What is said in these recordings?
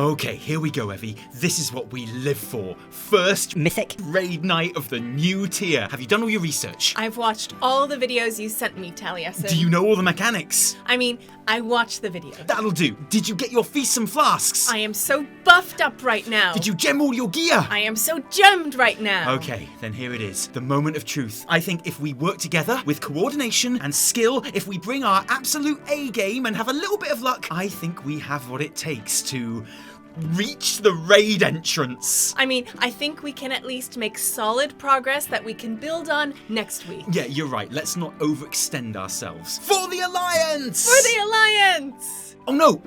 Okay, here we go, Evie. This is what we live for. First Mythic raid night of the new tier. Have you done all your research? I've watched all the videos you sent me, Taliesin. Do you know all the mechanics? I mean, I watched the video. That'll do. Did you get your feastsome flasks? I am so buffed up right now. Did you gem all your gear? I am so gemmed right now. Okay, then here it is. The moment of truth. I think if we work together with coordination and skill, if we bring our absolute A game and have a little bit of luck, I think we have what it takes to reach the raid entrance. I mean, I think we can at least make solid progress that we can build on next week. Yeah, you're right. Let's not overextend ourselves. For the Alliance! For the Alliance! Oh no!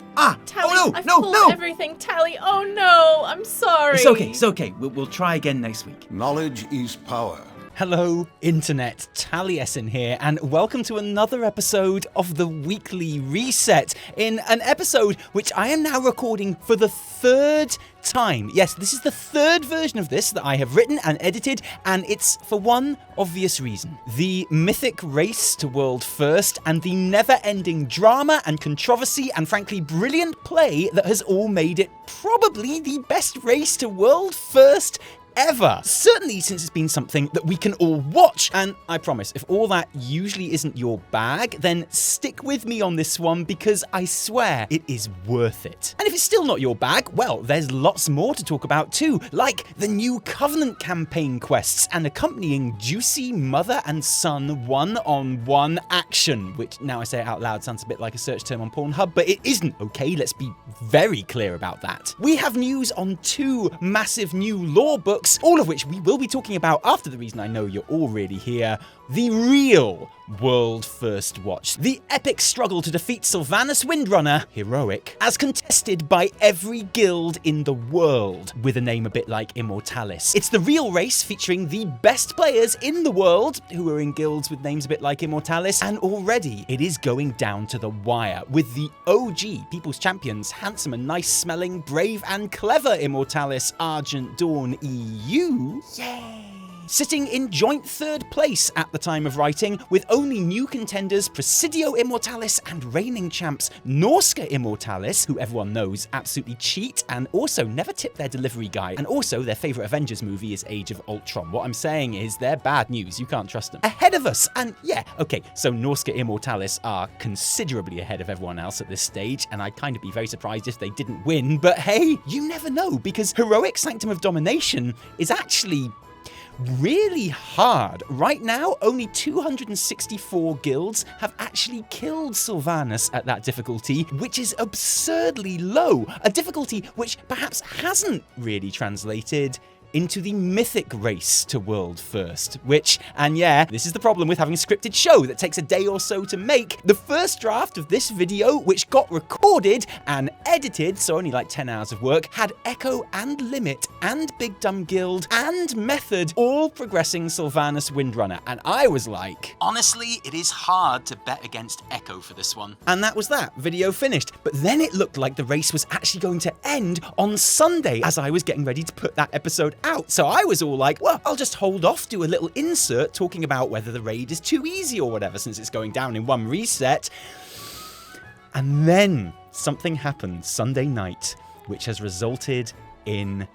Tally, oh I've no! pulled No! everything, Tally. Oh no, I'm sorry. It's okay. We'll try again next week. Knowledge is power. Hello, Internet. Taliesin here, and welcome to another episode of the Weekly Reset, in an episode which I am now recording for the third time. Yes, this is the third version of this that I have written and edited, and it's for one obvious reason. The Mythic race to World First, and the never-ending drama and controversy and frankly brilliant play that has all made it probably the best race to World First ever. Certainly since it's been something that we can all watch. And I promise, if all that usually isn't your bag, then stick with me on this one because I swear it is worth it. And if it's still not your bag, well, there's lots more to talk about too, like the new Covenant campaign quests and accompanying juicy mother and son one-on-one action, which now I say it out loud sounds a bit like a search term on Pornhub, but it isn't, okay? Let's be very clear about that. We have news on 2 massive new lore books, all of which we will be talking about after the reason I know you're all really here. The real World First Watch. The epic struggle to defeat Sylvanas Windrunner, heroic, as contested by every guild in the world, with a name a bit like Immortalis. It's the real race featuring the best players in the world, who are in guilds with names a bit like Immortalis, and already it is going down to the wire, with the OG People's Champions, handsome and nice smelling, brave and clever Immortalis Argent Dawn EU. Yay! Sitting in joint third place at the time of writing, with only new contenders Presidio Immortalis and reigning champs Norska Immortalis, who everyone knows absolutely cheat and also never tip their delivery guy, and also their favourite Avengers movie is Age of Ultron. What I'm saying is they're bad news, you can't trust them. Ahead of us, and yeah, okay, so Norska Immortalis are considerably ahead of everyone else at this stage, and I'd kind of be very surprised if they didn't win, but hey, you never know, because heroic Sanctum of Domination is actually really hard. Right now, only 264 guilds have actually killed Sylvanas at that difficulty, which is absurdly low. A difficulty which perhaps hasn't really translated into the Mythic race to World First, which, and yeah, this is the problem with having a scripted show that takes a day or so to make. The first draft of this video, which got recorded and edited, so only like 10 hours of work, had Echo and Limit and Big Dumb Guild and Method all progressing Sylvanas Windrunner, and I was like, honestly, it is hard to bet against Echo for this one. And that was that. Video finished. But then it looked like the race was actually going to end on Sunday as I was getting ready to put that episode out. So I was all like, well, I'll just hold off, do a little insert talking about whether the raid is too easy or whatever, since it's going down in one reset. And then something happened Sunday night, which has resulted in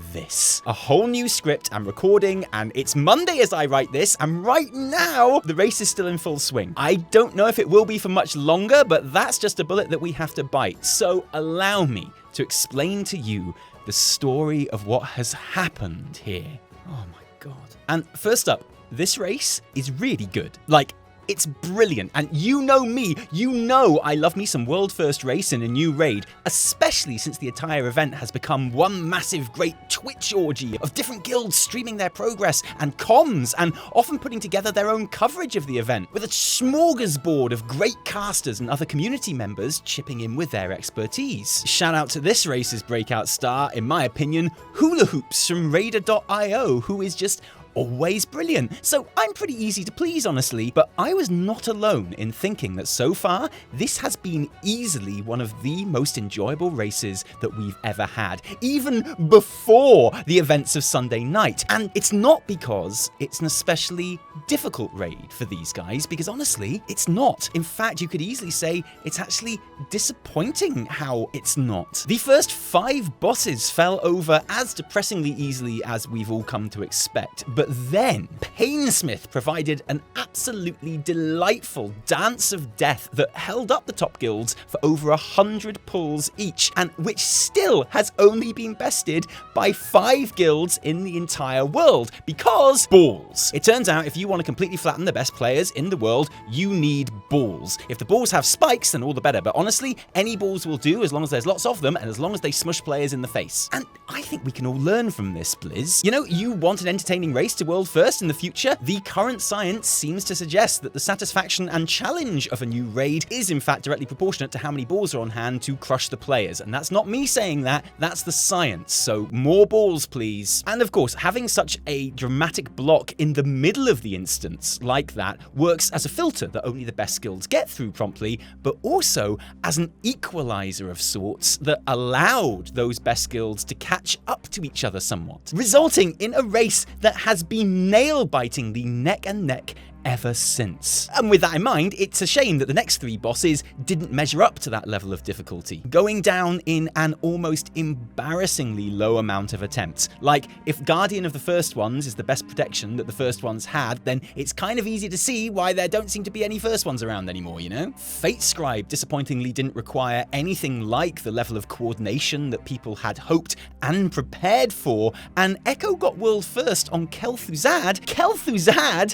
this. A whole new script and recording, and it's Monday as I write this, and right now, the race is still in full swing. I don't know if it will be for much longer, but that's just a bullet that we have to bite. So allow me to explain to you the story of what has happened here. Oh my god. And first up, this race is really good. Like, it's brilliant, and you know me, you know I love me some World First race in a new raid, especially since the entire event has become one massive great Twitch orgy of different guilds streaming their progress and comms, and often putting together their own coverage of the event, with a smorgasbord of great casters and other community members chipping in with their expertise. Shout out to this race's breakout star, in my opinion, Hula Hoops from Raider.io, who is just always brilliant. So I'm pretty easy to please, honestly, but I was not alone in thinking that so far, this has been easily one of the most enjoyable races that we've ever had, even before the events of Sunday night. And it's not because it's an especially difficult raid for these guys, because honestly, it's not. In fact, you could easily say it's actually disappointing how it's not. The first 5 bosses fell over as depressingly easily as we've all come to expect, but then Painsmith provided an absolutely delightful dance of death that held up the top guilds for over 100 pulls each, and which still has only been bested by 5 guilds in the entire world, because balls. It turns out if you want to completely flatten the best players in the world, you need balls. If the balls have spikes, then all the better, but honestly, any balls will do as long as there's lots of them and as long as they smush players in the face. And I think we can all learn from this, Blizz. You know, you want an entertaining race to world first in the future? The current science seems to suggest that the satisfaction and challenge of a new raid is in fact directly proportionate to how many balls are on hand to crush the players. And that's not me saying that, that's the science. So more balls, please. And of course, having such a dramatic block in the middle of the instance like that works as a filter that only the best guilds get through promptly, but also as an equalizer of sorts that allowed those best guilds to catch up to each other somewhat, resulting in a race that has been nail-bitingly neck and neck ever since. And with that in mind, it's a shame that the next 3 bosses didn't measure up to that level of difficulty, going down in an almost embarrassingly low amount of attempts. Like, if Guardian of the first ones is the best protection that the first ones had, then it's kind of easy to see why there don't seem to be any first ones around anymore, you know? Fate Scribe disappointingly didn't require anything like the level of coordination that people had hoped and prepared for, and Echo got world first on Kel'Thuzad,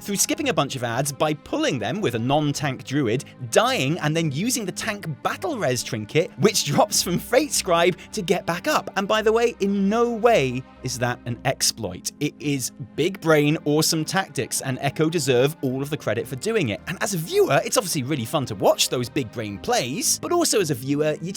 through skipping a bunch of ads by pulling them with a non-tank druid, dying, and then using the tank battle res trinket, which drops from Fate Scribe to get back up. And by the way, in no way is that an exploit. It is big brain, awesome tactics, and Echo deserve all of the credit for doing it. And as a viewer, it's obviously really fun to watch those big brain plays, but also as a viewer, you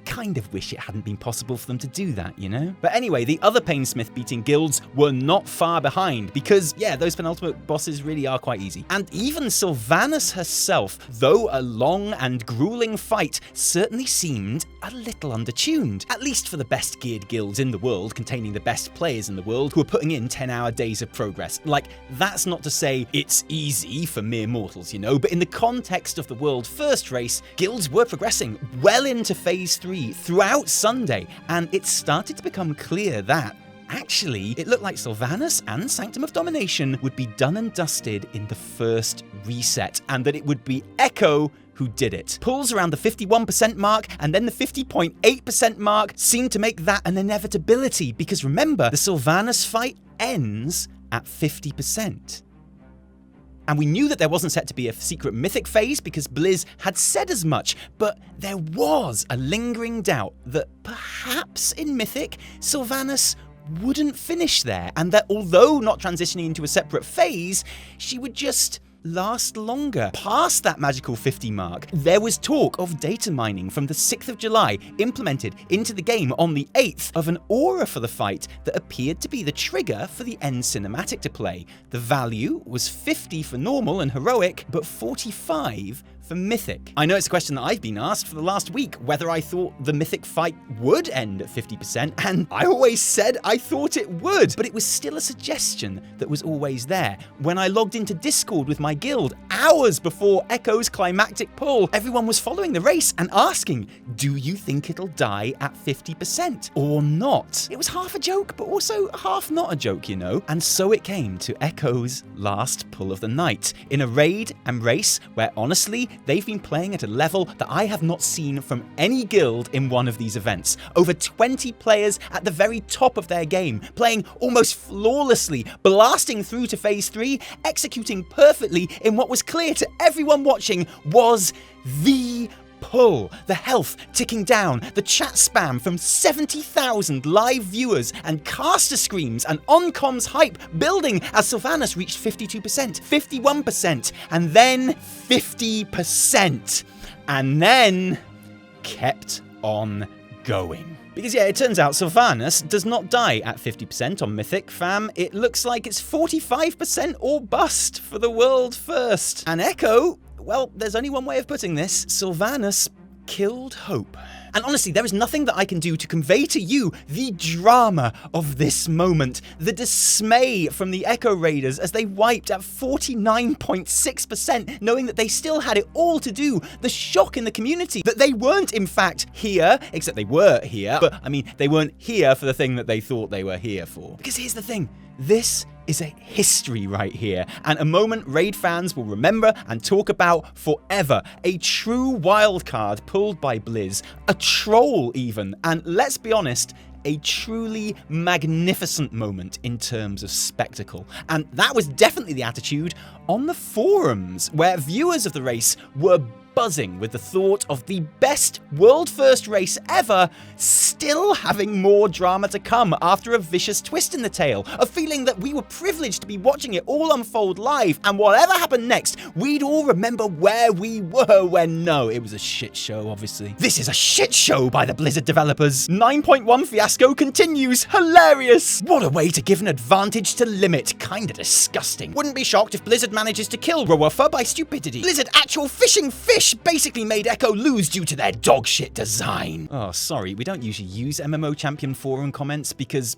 kind of wish it hadn't been possible for them to do that, you know? But anyway, the other Painsmith beating guilds were not far behind, because yeah, those penultimate bosses really are quite easy. And even Sylvanas herself, though a long and grueling fight, certainly seemed a little undertuned, at least for the best geared guilds in the world, containing the best players in the world who are putting in 10-hour days of progress. Like, that's not to say it's easy for mere mortals, you know, but in the context of the world first race, guilds were progressing well into phase 3 throughout Sunday, and it started to become clear that actually, it looked like Sylvanas and Sanctum of Domination would be done and dusted in the first reset, and that it would be Echo who did it. Pulls around the 51% mark and then the 50.8% mark seemed to make that an inevitability, because remember, the Sylvanas fight ends at 50%. And we knew that there wasn't set to be a secret Mythic phase because Blizz had said as much, but there was a lingering doubt that perhaps in Mythic, Sylvanas wouldn't finish there, and that although not transitioning into a separate phase, she would just last longer. Past that magical 50 mark, there was talk of data mining from the 6th of July implemented into the game on the 8th of an aura for the fight that appeared to be the trigger for the end cinematic to play. The value was 50 for normal and heroic, but 45 for Mythic. I know it's a question that I've been asked for the last week, whether I thought the Mythic fight would end at 50%, and I always said I thought it would, but it was still a suggestion that was always there. When I logged into Discord with my guild hours before Echo's climactic pull, everyone was following the race and asking, do you think it'll die at 50% or not? It was half a joke, but also half not a joke, you know? And so it came to Echo's last pull of the night, in a raid and race where honestly, they've been playing at a level that I have not seen from any guild in one of these events. Over 20 players at the very top of their game, playing almost flawlessly, blasting through to phase 3, executing perfectly in what was clear to everyone watching was the pull, the health ticking down, the chat spam from 70,000 live viewers and caster screams and on-comms hype building as Sylvanas reached 52%, 51%, and then 50%, and then kept on going. Because yeah, it turns out Sylvanas does not die at 50% on Mythic, fam. It looks like it's 45% or bust for the world first. And Echo, well, there's only one way of putting this. Sylvanas killed hope. And honestly, there is nothing that I can do to convey to you the drama of this moment, the dismay from the Echo Raiders as they wiped at 49.6%, knowing that they still had it all to do, the shock in the community that they weren't in fact here, except they were here, but I mean, they weren't here for the thing that they thought they were here for. Because here's the thing, this is a history right here, and a moment Raid fans will remember and talk about forever. A true wildcard pulled by Blizz, a troll even, and let's be honest, a truly magnificent moment in terms of spectacle. And that was definitely the attitude on the forums, where viewers of the race were buzzing with the thought of the best world-first race ever still having more drama to come after a vicious twist in the tale, a feeling that we were privileged to be watching it all unfold live, and whatever happened next, we'd all remember where we were when no, it was a shit show, obviously. This is a shit show by the Blizzard developers. 9.1 fiasco continues. Hilarious. What a way to give an advantage to Limit. Kinda disgusting. Wouldn't be shocked if Blizzard manages to kill RWF by stupidity. Blizzard actual fishing fish basically made Echo lose due to their dogshit design. Oh, sorry, we don't usually use MMO Champion forum comments because,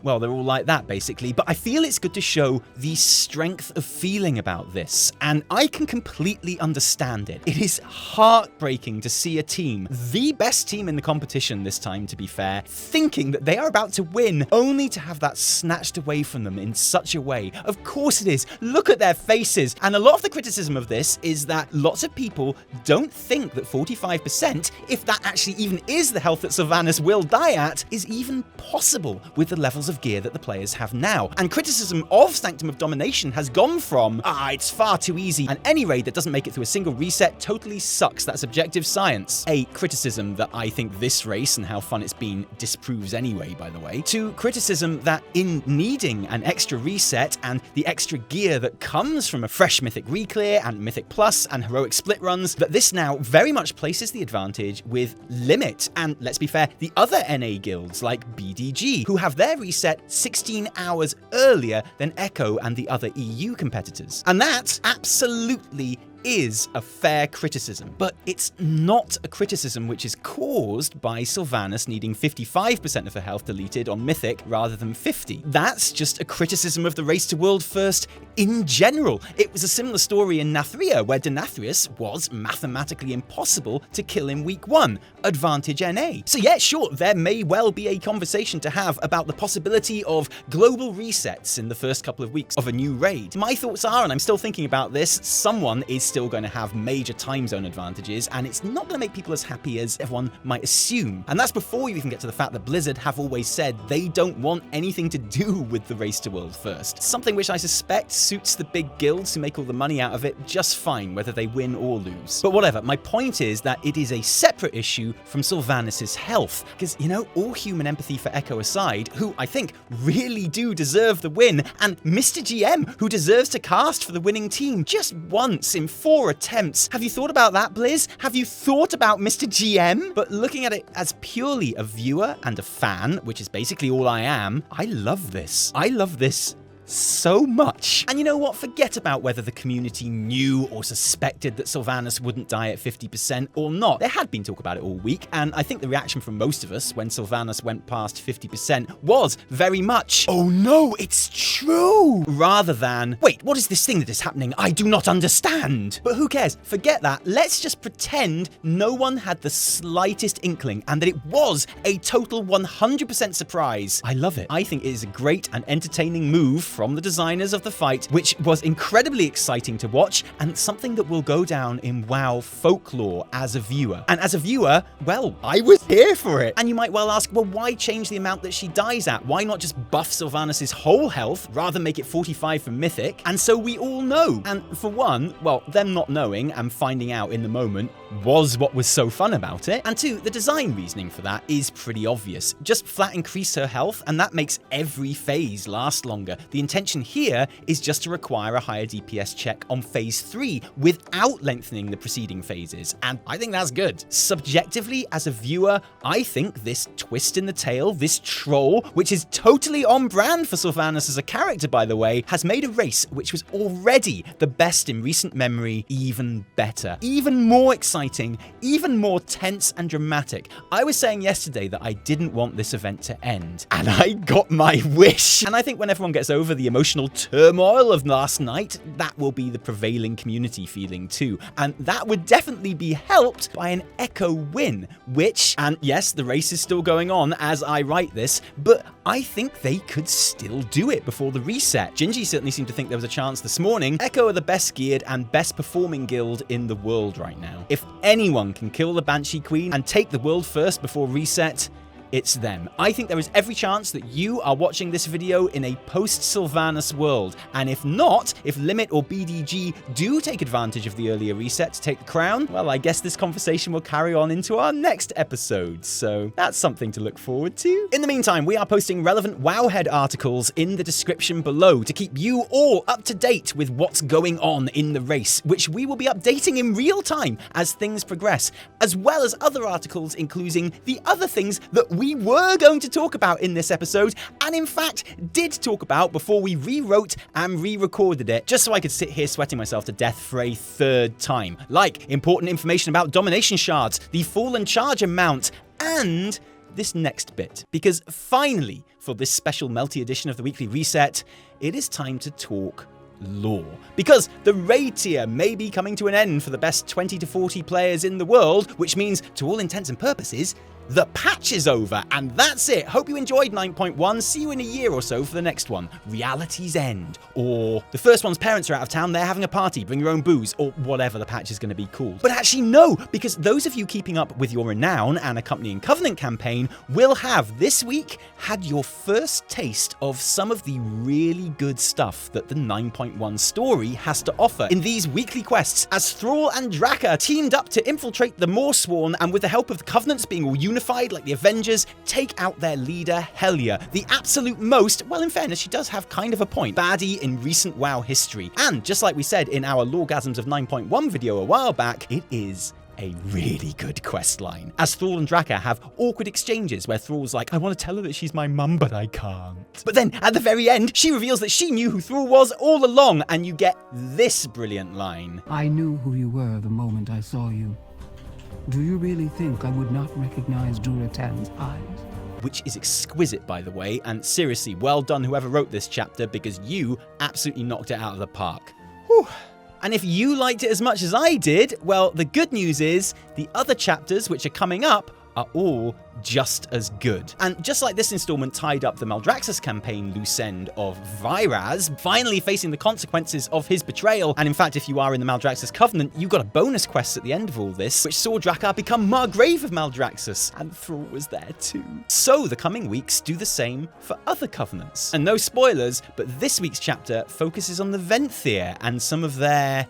well, they're all like that, basically, but I feel it's good to show the strength of feeling about this, and I can completely understand it. It is heartbreaking to see a team, the best team in the competition this time, to be fair, thinking that they are about to win, only to have that snatched away from them in such a way. Of course it is. Look at their faces. And a lot of the criticism of this is that lots of people don't think that 45%, if that actually even is the health that Sylvanas will die at, is even possible with the levels of gear that the players have now. And criticism of Sanctum of Domination has gone from, it's far too easy, and any raid that doesn't make it through a single reset totally sucks, that's objective science. A criticism that I think this race and how fun it's been disproves anyway, by the way. To criticism that in needing an extra reset and the extra gear that comes from a fresh Mythic Reclear and Mythic Plus and heroic split runs, that this now very much places the advantage with Limit, and let's be fair, the other NA guilds like BDG, who have their reset 16 hours earlier than Echo and the other EU competitors. And that absolutely is a fair criticism, but it's not a criticism which is caused by Sylvanas needing 55% of her health deleted on Mythic rather than 50. That's just a criticism of the race to world first in general. It was a similar story in Nathria, where Denathrius was mathematically impossible to kill in week 1. Advantage NA. So yeah, sure, there may well be a conversation to have about the possibility of global resets in the first couple of weeks of a new raid. My thoughts are, and I'm still thinking about this, someone is still going to have major time zone advantages, and it's not going to make people as happy as everyone might assume. And that's before you even get to the fact that Blizzard have always said they don't want anything to do with the race to world first. Something which I suspect suits the big guilds who make all the money out of it just fine, whether they win or lose. But whatever, my point is that it is a separate issue from Sylvanas' health, because, you know, all human empathy for Echo aside, who I think really do deserve the win, and Mr. GM, who deserves to cast for the winning team just once in 4 attempts. Have you thought about that, Blizz? Have you thought about Mr. GM? But looking at it as purely a viewer and a fan, which is basically all I am, I love this. I love this so much. And you know what? Forget about whether the community knew or suspected that Sylvanas wouldn't die at 50% or not. There had been talk about it all week, and I think the reaction from most of us when Sylvanas went past 50% was very much, oh no, it's true, rather than, wait, what is this thing that is happening? I do not understand. But who cares? Forget that. Let's just pretend no one had the slightest inkling and that it was a total 100% surprise. I love it. I think it is a great and entertaining move from the designers of the fight, which was incredibly exciting to watch, and something that will go down in WoW folklore as a viewer. And as a viewer, well, I was here for it. And you might well ask, well, why change the amount that she dies at? Why not just buff Sylvanas' whole health, rather than make it 45 for Mythic? And so we all know. And for one, well, them not knowing and finding out in the moment was what was so fun about it. And two, the design reasoning for that is pretty obvious. Just flat increase her health, and that makes every phase last longer. The intention here is just to require a higher DPS check on phase 3 without lengthening the preceding phases, and I think that's good. Subjectively, as a viewer, I think this twist in the tale, this troll, which is totally on brand for Sylvanas as a character, by the way, has made a race which was already the best in recent memory even better, even more exciting, even more tense and dramatic. I was saying yesterday that I didn't want this event to end, and I got my wish. And I think when everyone gets over the emotional turmoil of last night, that will be the prevailing community feeling too, and that would definitely be helped by an Echo win, which, and yes, the race is still going on as I write this, but I think they could still do it before the reset. Gingy certainly seemed to think there was a chance this morning. Echo are the best geared and best performing guild in the world right now. If anyone can kill the Banshee Queen and take the world first before reset, it's them. I think there is every chance that you are watching this video in a post-Sylvanas world, and if not, if Limit or BDG do take advantage of the earlier reset to take the crown, well, I guess this conversation will carry on into our next episode, so that's something to look forward to. In the meantime, we are posting relevant Wowhead articles in the description below to keep you all up to date with what's going on in the race, which we will be updating in real time as things progress, as well as other articles including the other things that we were going to talk about in this episode, and in fact did talk about before we rewrote and re-recorded it, just so I could sit here sweating myself to death for a third time. Like important information about domination shards, the fallen charger mount, and this next bit. Because finally, for this special Melty edition of the Weekly Reset, it is time to talk lore. Because the raid tier may be coming to an end for the best 20 to 40 players in the world, which means, to all intents and purposes, the patch is over, and that's it. Hope you enjoyed 9.1. See you in a year or so for the next one. Reality's End. Or the first one's parents are out of town, they're having a party, bring your own booze, or whatever the patch is going to be called. But actually no, because those of you keeping up with your Renown and accompanying Covenant campaign will have this week had your first taste of some of the really good stuff that the 9.1 story has to offer in these weekly quests, as Thrall and Draka teamed up to infiltrate the Moorsworn, and with the help of the Covenants being all unified like the Avengers, take out their leader Helya, the absolute most, well, in fairness, she does have kind of a point, baddie in recent WoW history. And just like we said in our Loregasms of 9.1 video a while back, it is a really good quest line, as Thrall and Draka have awkward exchanges where Thrall's like, I want to tell her that she's my mum, but I can't. But then at the very end, she reveals that she knew who Thrall was all along, and you get this brilliant line. I knew who you were the moment I saw you. Do you really think I would not recognize Duratan's eyes? Which is exquisite, by the way, and seriously, well done whoever wrote this chapter, because you absolutely knocked it out of the park. Whew. And if you liked it as much as I did, well, the good news is the other chapters which are coming up are all just as good. And just like this installment tied up the Maldraxxus campaign loose end of Vyraz, finally facing the consequences of his betrayal, and in fact, if you are in the Maldraxxus Covenant, you got a bonus quest at the end of all this, which saw Draka become Margrave of Maldraxxus, and Thrall was there too. So the coming weeks do the same for other Covenants. And no spoilers, but this week's chapter focuses on the Venthyr and some of their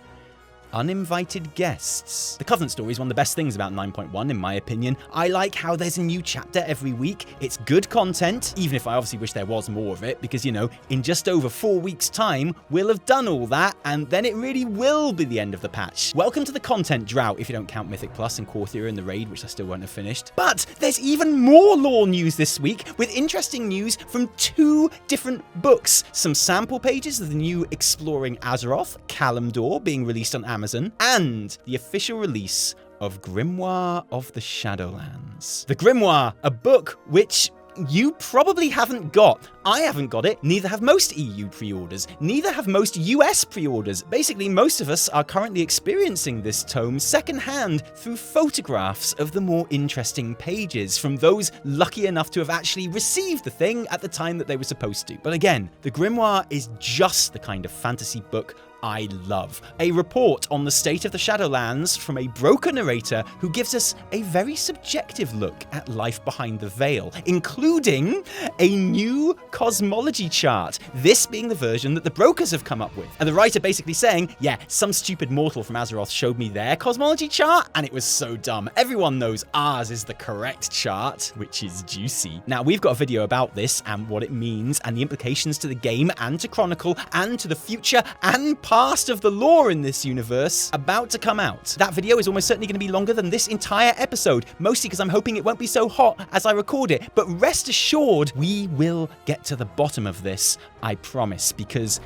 uninvited guests. The Covenant story is one of the best things about 9.1 in my opinion. I like how there's a new chapter every week. It's good content, even if I obviously wish there was more of it, because, you know, in just over 4 weeks time, we'll have done all that, and then it really will be the end of the patch. Welcome to the content drought, if you don't count Mythic Plus and Corthia in the raid, which I still won't have finished. But there's even more lore news this week, with interesting news from 2 different books. Some sample pages of the new Exploring Azeroth, Kalimdor, being released on Amazon, and the official release of Grimoire of the Shadowlands. The Grimoire, a book which you probably haven't got. I haven't got it, neither have most EU pre-orders, neither have most US pre-orders. Basically, most of us are currently experiencing this tome secondhand through photographs of the more interesting pages from those lucky enough to have actually received the thing at the time that they were supposed to. But again, the Grimoire is just the kind of fantasy book I love. A report on the state of the Shadowlands from a broker narrator who gives us a very subjective look at life behind the veil, including a new cosmology chart, this being the version that the brokers have come up with. And the writer basically saying, yeah, some stupid mortal from Azeroth showed me their cosmology chart, and it was so dumb. Everyone knows ours is the correct chart, which is juicy. Now, we've got a video about this and what it means and the implications to the game and to Chronicle and to the future and past of the lore in this universe about to come out. That video is almost certainly going to be longer than this entire episode, mostly because I'm hoping it won't be so hot as I record it, but rest assured, we will get to the bottom of this, I promise, because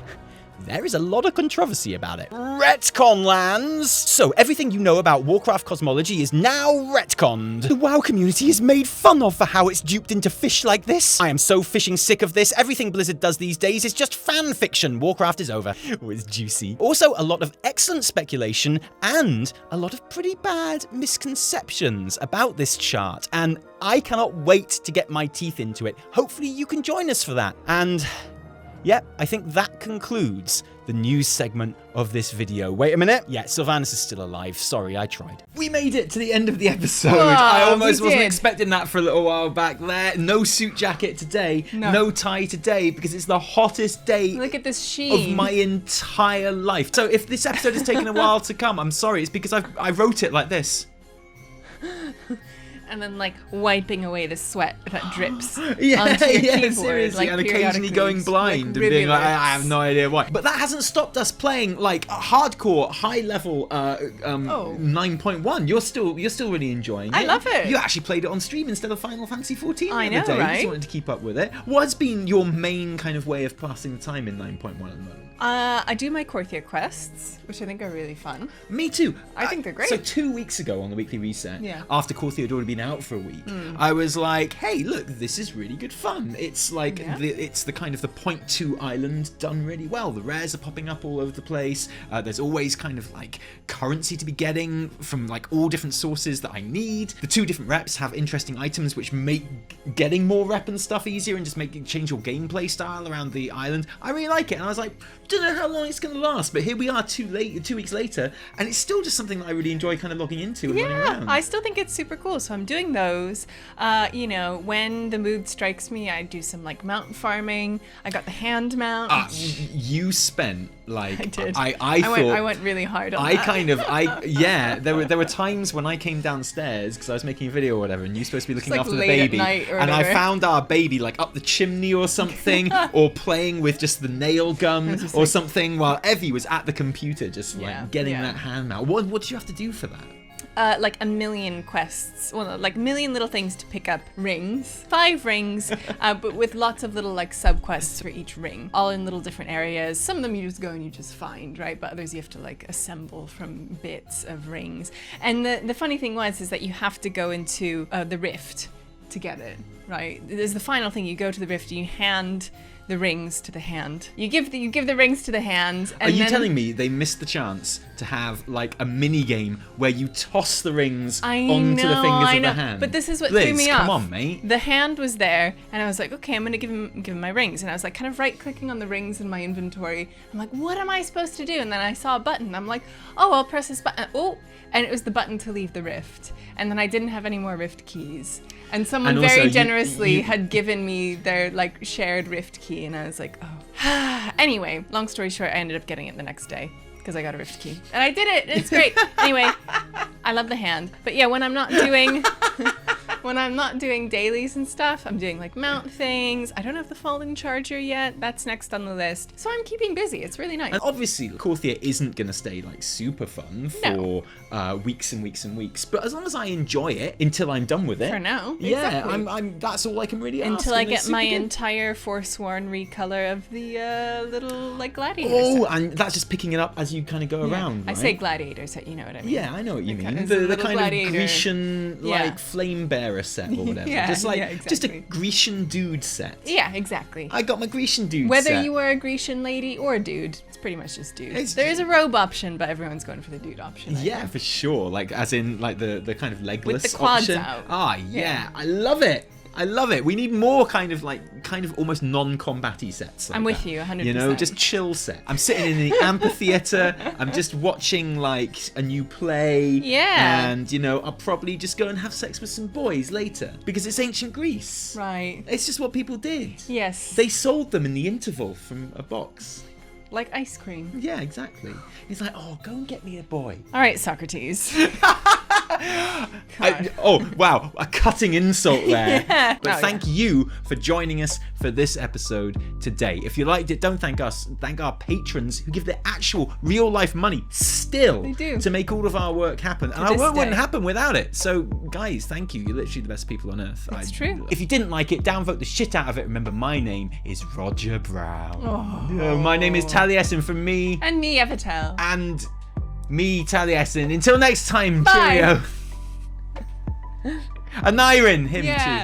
there is a lot of controversy about it. Retcon lands! So everything you know about Warcraft cosmology is now retconned. The WoW community is made fun of for how it's duped into fish like this. I am so fishing sick of this. Everything Blizzard does these days is just fan fiction. Warcraft is over. Oh, it's juicy. Also, a lot of excellent speculation and a lot of pretty bad misconceptions about this chart. And I cannot wait to get my teeth into it. Hopefully you can join us for that. And yep, I think that concludes the news segment of this video. Wait a minute. Yeah, Sylvanas is still alive. Sorry, I tried. We made it to the end of the episode. I almost wasn't expecting that for a little while back there. No suit jacket today. No tie today because it's the hottest day Look at this sheen of my entire life. So if this episode has taken a while to come, I'm sorry. It's because I wrote it like this. And then, like, wiping away the sweat that drips onto your keyboard, seriously, like, and occasionally going blind and being like, I have no idea why. But that hasn't stopped us playing like hardcore, high level 9.1. You're still really enjoying it. I love it. You actually played it on stream instead of Final Fantasy 14 the other day. Right? You just wanted to keep up with it. What has been your main kind of way of passing the time in 9.1 at the moment? I do my Corthia quests, which I think are really fun. Me too. I think they're great. So 2 weeks ago on the weekly reset, after Corthia had already been out for a week, Hmm. I was like, hey, look, this is really good fun. It's like, it's the kind of the 0.2 island done really well. The rares are popping up all over the place. There's always kind of like currency to be getting from like all different sources that I need. The 2 different reps have interesting items which make getting more rep and stuff easier and just change your gameplay style around the island. I really like it. And I was like, don't know how long it's going to last, but here we are 2 weeks later, and it's still just something that I really enjoy kind of logging into and running around. I still think it's super cool, so I'm doing those. You know, when the mood strikes me, I do some like mount farming. I got the hand mount. You spent like I did. I thought I went really hard on that. There were times when I came downstairs because I was making a video or whatever, and you're supposed to be looking like after the late at baby, night or and I whatever. found our baby like up the chimney or something, or playing with just the nail gun or something, while Evie was at the computer just like getting that hand mount. What did you have to do for that? Like a million quests, well, like a million little things to pick up rings, 5 rings, but with lots of little like sub quests for each ring, all in little different areas. Some of them you just go and you just find, right? But others you have to like assemble from bits of rings. And the funny thing is that you have to go into the rift to get it, right? There's the final thing. You go to the rift and you hand the rings to the hand. You give the rings to the hand. And Are you telling me they missed the chance to have like a mini game where you toss the rings onto the fingers of the hand? But this is what Blizz, threw me off. Come on, mate. The hand was there, and I was like, okay, I'm gonna give him my rings. And I was like, kind of right-clicking on the rings in my inventory. I'm like, what am I supposed to do? And then I saw a button. I'm like, oh, I'll press this button. Oh, and it was the button to leave the rift. And then I didn't have any more rift keys. And someone And also very you- generously had given me their like shared rift key, and I was like, oh. Anyway, long story short, I ended up getting it the next day because I got a rift key, and I did it. It's great. Anyway, I love the hand, but yeah, when I'm not doing dailies and stuff, I'm doing like mount things. I don't have the fallen charger yet. That's next on the list. So I'm keeping busy. It's really nice. And obviously, Corthia isn't going to stay like super fun for weeks and weeks and weeks. But as long as I enjoy it until I'm done with it, For now, yeah, exactly. I'm. That's all I can really ask. Until I and it's get my super good. entire Forsworn recolor of the little like gladiator. Oh, set. and that's just picking it up as you kind of go around. I right? say gladiator set, you know what I mean? Yeah, I know what you mean. It's The a little kind gladiator. of Grecian like flame bearer set or whatever. Yeah, just like yeah, just a exactly. Grecian dude set. Yeah, exactly. I got my Grecian dude Whether set. you are a Grecian lady or a dude, it's pretty much just dude. It's There is a robe option, but everyone's going for the dude option. I Yeah, think. for sure. Like, as in, like the kind of legless the quads option. out. Ah, yeah, I love it. I love it. We need more kind of almost non-combat-y sets. Like I'm with that. you, 100%. You know, just chill set. I'm sitting in the amphitheater. I'm just watching like a new play. Yeah. And you know, I'll probably just go and have sex with some boys later because it's ancient Greece. Right. It's just what people did. Yes. They sold them in the interval from a box. Like ice cream. Yeah, exactly. He's like, oh, go and get me a boy. All right, Socrates. Oh, wow. A cutting insult there. Yeah. But Oh, thank you for joining us for this episode today. If you liked it, don't thank us. Thank our patrons who give their actual real life money still They do. to make all of our work happen. And our this work wouldn't day. happen without it. So, guys, thank you. You're literally the best people on earth. It's true. If you didn't like it, downvote the shit out of it. Remember, my name is Roger Brown. My name is Taliesin from me. And me, Evitel. And me, Taliesin. Until next time, Bye. cheerio. A Nyrin, him Yeah. too.